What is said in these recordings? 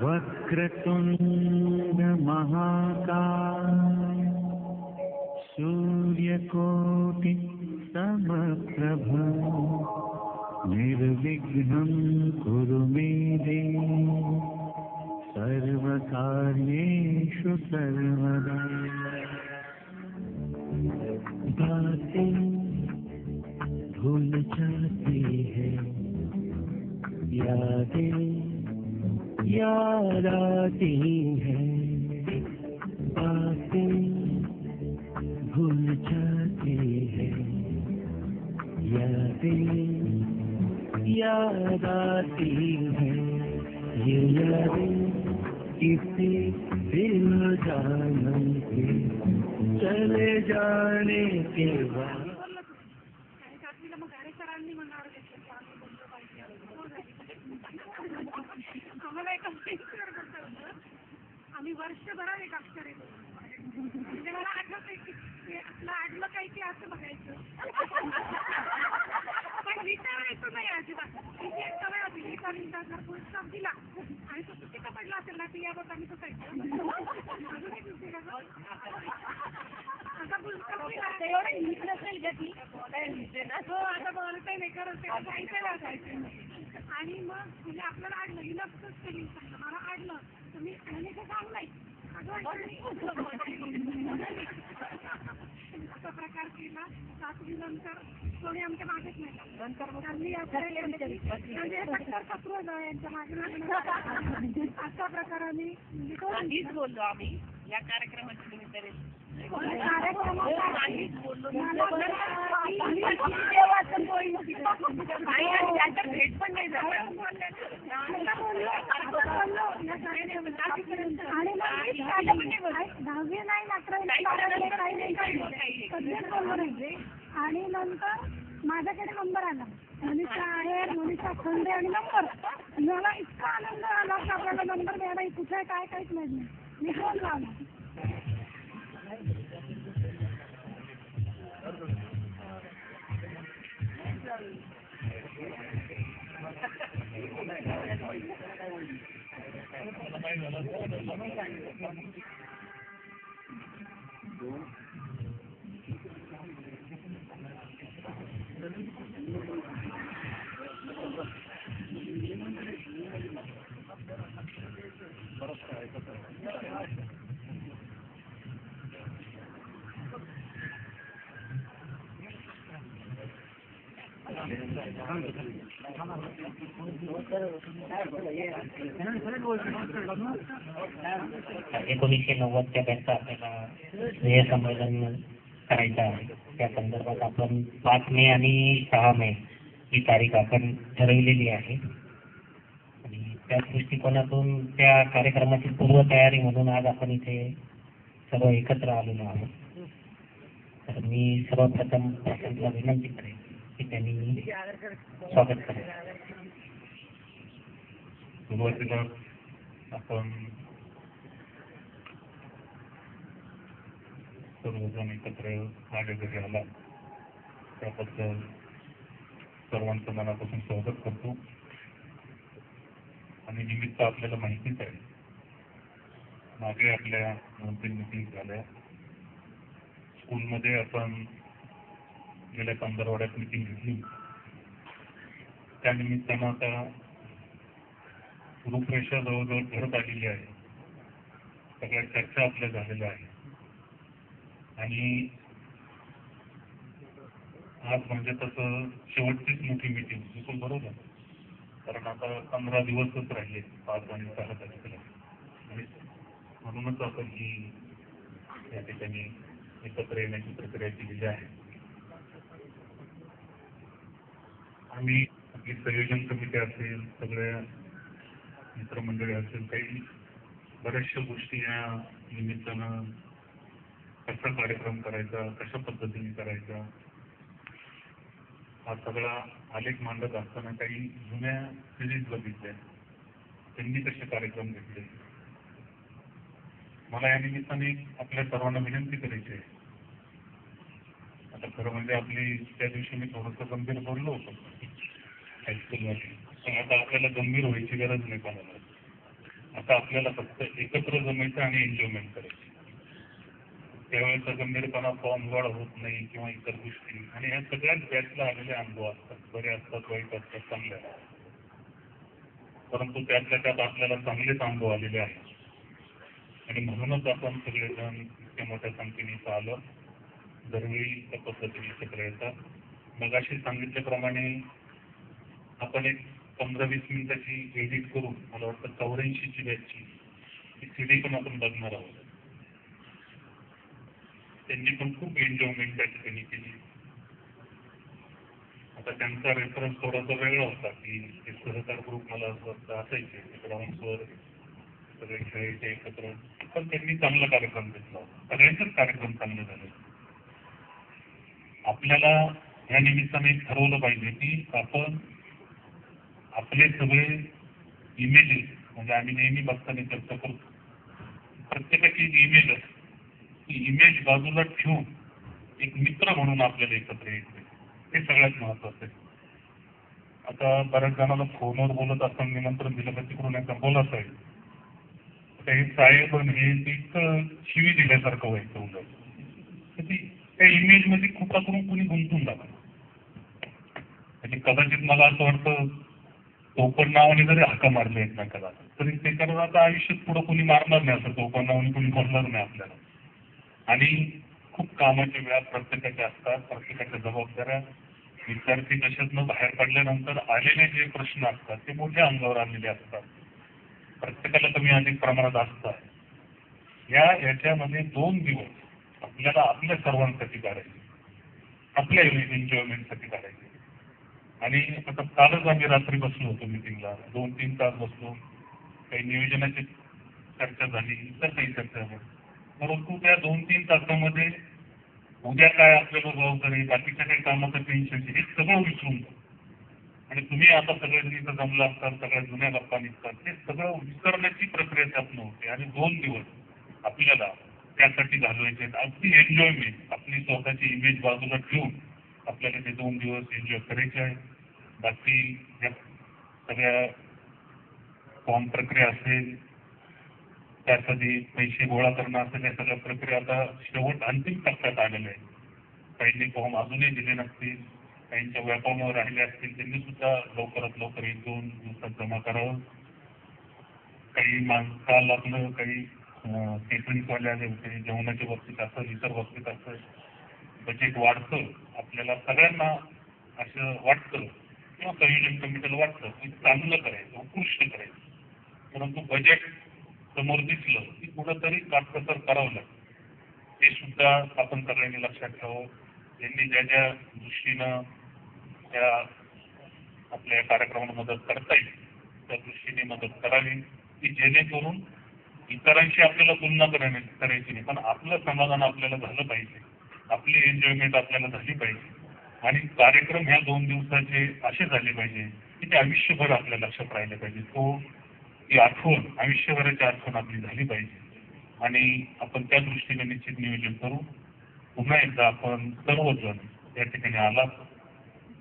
वक्रतुंड महाकाय सूर्यकोटि समप्रभ निर्विघ्नं कुरु मे देव सर्वकार्येषु सर्वदा। बातें भूल जाती है, यादें याद आती है, बातें भूल जाती है, यादें याद आती है। ये यादें किसी दिल जाने के चले जाने के बाद। आम्हाला एक आम्ही वर्षभरात एक अक्षर येतो म्हणजे मला आठवतंय की आपलं आडलं काही की असं बघायचं पण विचारायचं नाही अजिबात. एक सवय होती लिहिता पुस्तक दिला आणि तो चुकीचा पडला असेल ना ती याबाबत आम्ही सुटायचं अजून एक दिवशी का आता पुस्तक एवढं लिहित नसेल का ती हो आता बोलताय नाही करत जायचं वाचायचं आणि मग म्हणजे आपल्याला आडलं ही लक्षच केली सांगलं मला आडलं तर मी आणि ते सांगलाय असा प्रकार केला. 7वी नंतर कोणी आमच्या मागेच नाही नंतर त्यांनी यांच्या मागे असा प्रकार आम्ही बोललो आम्ही या कार्यक्रमाच्या निमित्ताने भेट पण नाही झाली दहावी नाही आणि नंतर माझ्याकडे नंबर आला मनीषा आहे मनीषा खंडे आणि नंबर मला इतका आनंद आला की आपल्याला नंबर द्यायला कुठे काय काहीच नाही मी फोन लावला. एकोणीसशे 90च्या बॅचचं आपल्याला स्नेह संमेलन करायचं आहे. त्या संदर्भात आपण 5 मे आणि 6 मे ही तारीख आपण ठरवलेली आहे आणि त्या दृष्टिकोनातून त्या कार्यक्रमाची पूर्वतयारी म्हणून आज आपण इथे सर्व एकत्र आलेलो आहोत. तर मी सर्वप्रथम प्रशांतला विनंती करेन की त्यांनी स्वागत करेल. सुरुवातीला आपण सर्वजण एकत्र माझ्या घरी आला त्याबद्दल सर्वांचं मनापासून स्वागत करतो. आणि निमित्त आपल्याला माहितीच आहे मागे आपल्या 2-3 मीटिंग झाल्या. स्कूलमध्ये आपण गेल्या 15 आठवड्यात मीटिंग घेतली. त्यानिमित्तानं आता रूपरेषा जवळजवळ ठरत आलेली आहे. सगळ्या चर्चा आपल्या झालेल्या आहे आणि आज म्हणजे तसं शेवटचीच मोठी मीटिंग बिलकुल बरोबर. कारण आता 15 दिवसच राहिले 5 आणि 6 तारखेला. म्हणूनच आपण ही या ठिकाणी एकत्र येण्याची प्रक्रिया केलेली आहे. आम्ही आपली संयोजन समिती असेल सगळ्या मित्रमंडळी असेल काही बऱ्याचशा गोष्टी या निमित्तानं कसा कार्यक्रम करायचा कशा पद्धतीने करायचा हा सगळा आलेख मांडत असताना काही जुन्या सिरीज बघितल्या त्यांनी कसे कार्यक्रम घेतले मला या निमित्ताने आपल्या सर्वांना विनंती करायची आहे. आता खरं म्हणजे आपली त्या दिवशी मी थोडंसं गंभीर बोललो होतो हायस्कूलमध्ये, पण आता आपल्याला गंभीर व्हायची गरज नाही कोणाला. आता आपल्याला फक्त एकत्र जमायचं आणि एन्जॉयमेंट करायची. त्यावेळेचा गंभीरपणा फॉर्म गोळा होत नाही किंवा इतर गोष्टी, आणि ह्या सगळ्याच बॅचला आलेले अनुभव असतात. बरे असतात, वाईट असतात, चांगले असतात, परंतु त्यातल्या त्यात आपल्याला चांगलेच अनुभव आलेले आहेत. आणि म्हणूनच आपण सगळेजण इतक्या मोठ्या संख्येने इथं आलो. दरवेळी त्या पद्धतीने एकत्र येतात. मगाशी सांगितल्याप्रमाणे आपण एक 15-20 मिनिटाची एडिट करून, मला वाटतं 84ची बॅचची CD पण आपण बघणार आहोत. त्यांनी पण खूप एन्जॉयमेंट त्या ठिकाणी केली. आता त्यांचा रेफरन्स थोडासा वेगळा होता की ते सहकार ग्रुप मला असं वाटतं असायचे ग्राउंड्सवर सगळे खेळायचे एकत्र, पण त्यांनी चांगला कार्यक्रम घेतला होता. सगळ्यांचेच कार्यक्रम चांगले झाले. आपल्याला या निमित्ताने ठरवलं पाहिजे की आपण आपले सगळे इमेजेस, म्हणजे आम्ही नेहमी बघताना चर्चा करतो, प्रत्येकाची एक इमेज असते. ती इमेज बाजूला ठेवून एक मित्र म्हणून आपल्याला एकत्र यायचं, हे सगळ्यात महत्वाचं आहे. आता बऱ्याच जणांना फोनवर बोलत असताना निमंत्रण दिलं तर तिकडून एकदा बोला साहेब, आता हे साहेब हे इतकं शिवी दिल्यासारखं व्हायचं उलट. त्या इमेज मध्ये कृपा करून कुणी गुंतून जातं. म्हणजे कदाचित मला असं वाटतं टोपण नावाने जरी हाका मारले एकमेकाला तरी ते कारण आता आयुष्यात पुढं कुणी मारणार नाही, असं टोपण नावाने कुणी बोलणार नाही आपल्याला. आणि खूप कामाच्या वेळा प्रत्येकाच्या असतात, प्रत्येकाच्या जबाबदाऱ्या. विद्यार्थी कशातनं बाहेर पडल्यानंतर आलेले जे प्रश्न असतात ते मोठ्या अंगावर आलेले असतात, प्रत्येकाला कमी अधिक प्रमाणात असतात. याच्यामध्ये 2 दिवस आपल्याला आपल्या सर्वांसाठी काढायचे, आपल्या एन्जॉयमेंटसाठी काढायचे. आणि आता कालच आम्ही रात्री बसलो होतो मिटिंगला, 2-3 तास बसलो. काही नियोजनाची चर्चा झाली, इतर काही चर्चा झाली, परंतु त्या 2-3 तासामध्ये उद्या काय आपल्याला जबाबदारी, बाकीच्या काही कामाचं टेन्शन, हे सगळं विसरून जातो. आणि तुम्ही आता सगळ्यांनी इथं जमला असतात, सगळ्या जुन्या गप्पा निघतात, ते सगळं विसरण्याची प्रक्रिया त्यातनं होते. आणि 2 दिवस आपल्याला त्यासाठी घालवायचे आहेत. अगदी एन्जॉयमेंट, आपली स्वतःची इमेज बाजूला ठेवून आपल्याला ते 2 दिवस एन्जॉय करायचे आहे. बाकी या सगळ्या फॉर्म प्रक्रिया असेल, त्यासाठी पैसे गोळा करणं असेल, या सगळ्या प्रक्रिया आता शेवट अंतिम टप्प्यात आलेल्या आहेत. काहींनी फॉर्म अजूनही दिले नसतील, काहींच्या व्यापारावर राहिले असतील, त्यांनी सुद्धा लवकरात लवकर 1-2 दिवसात जमा करावं. काही काल आपलं काही केटरिंगवाले आले होते, जेवणाच्या बाबतीत असेल, इतर बाबतीत असेल, बजेट वाढतं. आपल्याला सगळ्यांना असं वाटतं किंवा संयोजन कमिटीला वाटतं की चांगलं करायचं, उत्कृष्ट करायचं, परंतु बजेट समोर दिसलं की कुठंतरी काटकसर करावं लागतं. ते सुद्धा आपण सगळ्यांनी लक्षात ठेवावं. त्यांनी ज्या ज्या दृष्टीनं त्या आपल्या कार्यक्रमाला मदत करता येईल त्या दृष्टीने मदत करावी, की जेणेकरून इतरांशी आपल्याला तुलना करायची नाही, पण आपलं समाधान आपल्याला झालं पाहिजे, आपली एन्जॉयमेंट आपल्याला झाली पाहिजे. आणि कार्यक्रम ह्या 2 दिवसाचे असे झाले पाहिजे की ते आयुष्यभर आपल्या लक्षात राहिले पाहिजे. ती आठवण, आयुष्यभराची आठवण आपली झाली पाहिजे. आणि आपण त्या दृष्टीने निश्चित नियोजन करू. पुन्हा एकदा आपण सर्वजण या ठिकाणी आलात,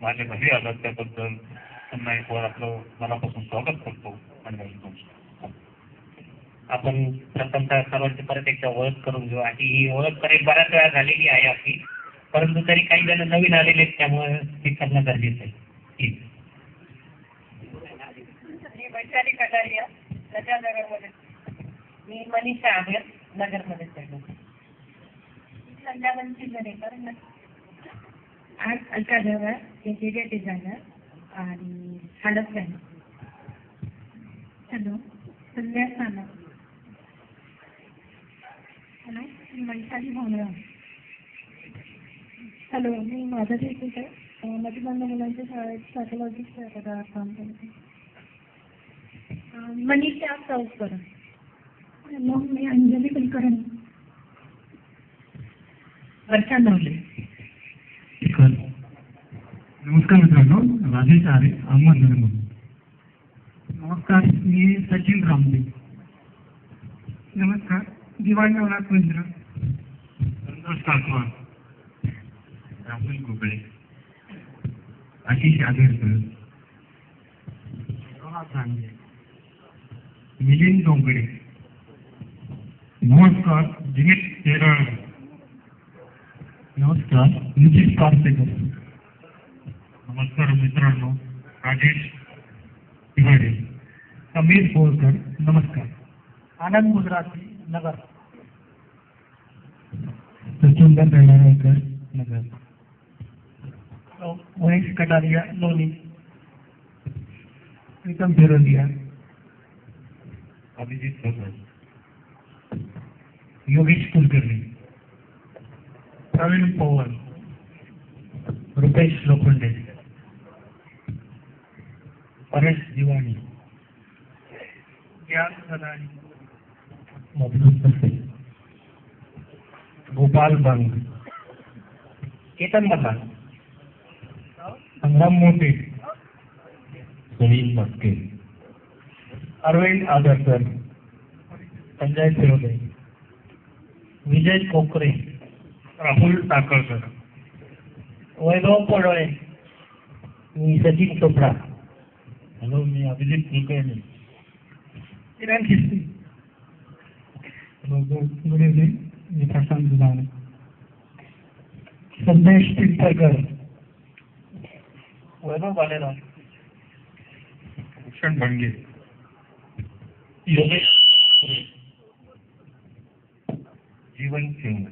माझ्या घरी आलात, त्याबद्दल पुन्हा एक वेळ आपलं मनापासून स्वागत करतो. आणि आपण प्रथमतः सर्वांची परत एकदा ओळख करून घेऊ. आणि ही ओळख करेल बऱ्याच वेळा झालेली आहे आपली, परंतु तरी काही जण नवीन आलेले आहेत, त्यामुळे ते करणं गरजेचं आहे. ठीक. मी वैशाली कटारिया, नगरमध्ये. मी मनीषा आहे, नगरमध्ये. संध्यावंशी जरेकर, आज अलका देवर, इंटिरियर डिझायनर आणि हालत आहे. हॅलो, संध्या सानप. हॅलो, मी वैशाली भावना. हॅलो, मी माझा टीचर आहे. मध्यमंद मुलांच्या शाळेत सायकोलॉजिस्ट या पदावर काम करते. मनीषा चौकर. हॅलो, मी अंजली कुलकर्णी. वर्षा नवले. नमस्कार मित्रांनो, राजेश आरे, अहमदनगर. नमस्कार, मी सचिन रामदेव. नमस्कार, दिवाण नवनाथ मंदिर, संतोष कासवान, राहुल गोगळे, आशिष आगरकर, सांगे, मिलिंद डोंगरे. नमस्कार, दिनेश केरळ. नमस्कार, नितीश पारसेकर. नमस्कार मित्रांनो, राजेश तिवारी, समीर बोरकर. नमस्कार. आनंद गुजराती, नगर. सचिंदर रेणाळकर, नगर. महेश कटारिया, लोणी. प्रीतम फिरोदिया, अभिजित भगवान, योगेश कुलकर्णी, प्रवीण पवार, रुपेश लोखंडे, परेश दिवाणी, ज्ञान सदानी, मधुर ससे, गोपाल बांग, केतन बघाल, संग्राम मोठे, सुनील मस्के, अरविंद आगरकर, संजय फिरोदे, विजय कोकरे, राहुल टाकळकर, वैभव पडोळे, मी सचिन चोपडा. हॅलो, मी अभिजित कुलकर्णी. किरण खिस्ती. गुड इव्हनिंग, मी प्रशांत दुधाणे. संदेश पिंपळकर, वैभव बालेराव, भूषण भंगे, योगेश, जीवन सिंग.